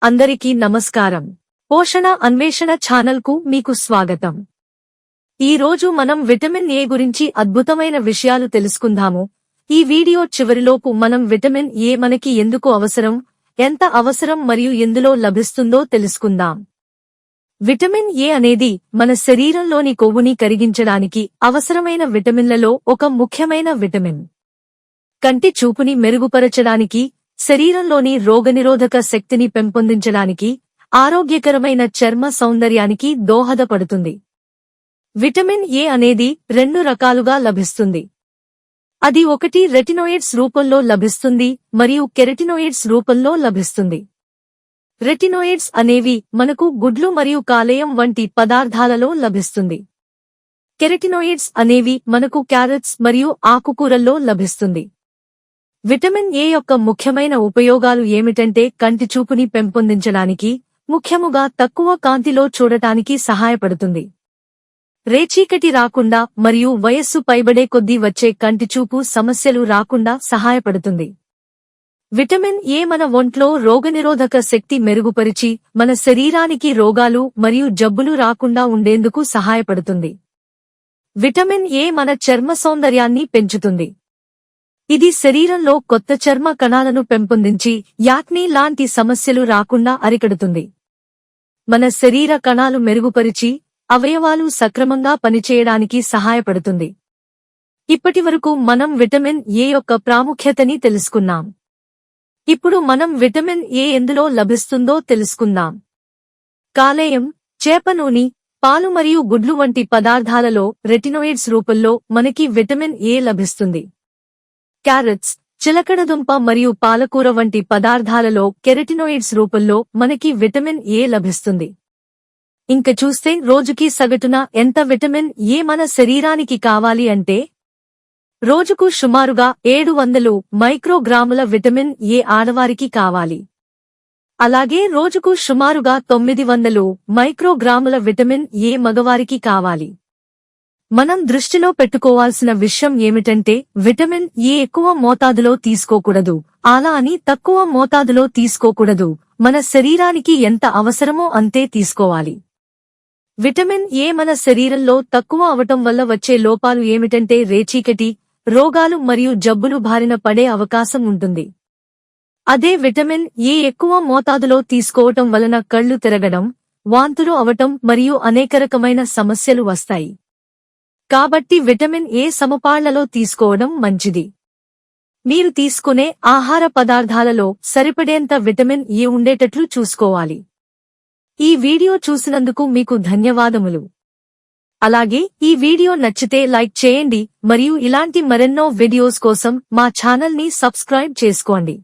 అందరికీ నమస్కారం. పోషణ అన్వేషణ ఛానల్ కు మీకు స్వాగతం. ఈ రోజు మనం విటమిన్ ఏ గురించి అద్భుతమైన విషయాలు తెలుసుకుందాము. ఈ వీడియో చివరిలోపు మనం విటమిన్ ఏ మనకి ఎందుకు అవసరం, ఎంత అవసరం మరియు ఎందులో లభిస్తుందో తెలుసుకుందాం. విటమిన్ ఏ అనేది మన శరీరంలోని కొవ్వుని కరిగించడానికి అవసరమైన విటమిన్లలో ఒక ముఖ్యమైన విటమిన్. కంటి చూపుని మెరుగుపరచడానికి, శరీరంలోని రోగనిరోధక శక్తిని పెంపొందించడానికి, ఆరోగ్యకరమైన చర్మ సౌందర్యానికి దోహదపడుతుంది. విటమిన్ ఏ అనేది రెండు రకాలుగా లభిస్తుంది. అది ఒకటి రెటినోయిడ్స్ రూపంలో లభిస్తుంది మరియు కెరటినోయిడ్స్ రూపంలో లభిస్తుంది. రెటినోయిడ్స్ అనేవి మనకు గుడ్లు మరియు కాలేయం వంటి పదార్థాలలో లభిస్తుంది. కెరటినోయిడ్స్ అనేవి మనకు క్యారెట్స్ మరియు ఆకుకూరల్లో లభిస్తుంది. విటమిన్ ఏ యొక్క ముఖ్యమైన ఉపయోగాలు ఏమిటంటే కంటి చూపుని పెంపొందించడానికి, ముఖ్యముగా తక్కువ కాంతిలో చూడటానికి సహాయపడుతుంది. రేచీకటి రాకుండా మరియు వయస్సు పైబడే కొద్దీ వచ్చే కంటిచూపు సమస్యలు రాకుండా సహాయపడుతుంది. విటమిన్ ఏ మన ఒంట్లో రోగనిరోధక శక్తి మెరుగుపరిచి మన శరీరానికి రోగాలు మరియు జబ్బులు రాకుండా ఉండేందుకు సహాయపడుతుంది. విటమిన్ ఏ మన చర్మ సౌందర్యాన్ని పెంచుతుంది. ఇది శరీరంలో కొత్త చర్మ కణాలను పెంపొందించి యాక్నీ లాంటి సమస్యలు రాకుండా అరికడుతుంది. మన శరీర కణాలు మెరుగుపరిచి అవయవాలు సక్రమంగా పనిచేయడానికి సహాయపడుతుంది. ఇప్పటివరకు మనం విటమిన్ ఏ యొక్క ప్రాముఖ్యతని తెలుసుకున్నాం. ఇప్పుడు మనం విటమిన్ ఏ ఎందులో లభిస్తుందో తెలుసుకుందాం. కాలేయం, చేప నూనె, పాలు మరియు గుడ్లు వంటి పదార్థాలలో రెటినోయిడ్స్ రూపంలో మనకి విటమిన్ ఏ లభిస్తుంది. క్యారెట్స్, చిలకడదుంప మరియు పాలకూర వంటి పదార్థాలలో కెరటినోయిడ్స్ రూపంలో మనకి విటమిన్ ఏ లభిస్తుంది. ఇంక చూస్తే రోజుకి సగటున ఎంత విటమిన్ ఏ మన శరీరానికి కావాలి అంటే, రోజుకు సుమారుగా 700 మైక్రోగ్రాముల విటమిన్ ఏ ఆడవారికి కావాలి. అలాగే రోజుకు సుమారుగా 900 మైక్రోగ్రాముల విటమిన్ ఏ మగవారికి కావాలి. మనం దృష్టిలో పెట్టుకోవాల్సిన విషయం ఏమిటంటే, విటమిన్ ఏ ఎక్కువ మోతాదులో తీసుకోకూడదు, అలా అని తక్కువ మోతాదులో తీసుకోకూడదు. మన శరీరానికి ఎంత అవసరమో అంతే తీసుకోవాలి. విటమిన్ ఏ మన శరీరంలో తక్కువ అవటం వల్ల వచ్చే లోపాలు ఏమిటంటే రేచీకటి, రోగాలు మరియు జబ్బులు బారిన పడే అవకాశం ఉంటుంది. అదే విటమిన్ ఏ ఎక్కువ మోతాదులో తీసుకోవటం వలన కళ్ళు తిరగడం, వాంతులు అవటం మరియు అనేక రకమైన సమస్యలు వస్తాయి. కాబట్టి విటమిన్ ఏ సమపాళ్లలో తీసుకోవడం మంచిది. మీరు తీసుకునే ఆహార పదార్థాలలో సరిపడేంత విటమిన్ ఏ ఉండేటట్లు చూసుకోవాలి. ఈ వీడియో చూసినందుకు మీకు ధన్యవాదములు. అలాగే ఈ వీడియో నచ్చితే లైక్ చేయండి మరియు ఇలాంటి మరెన్నో వీడియోస్ కోసం మా ఛానల్ ని సబ్స్క్రైబ్ చేసుకోండి.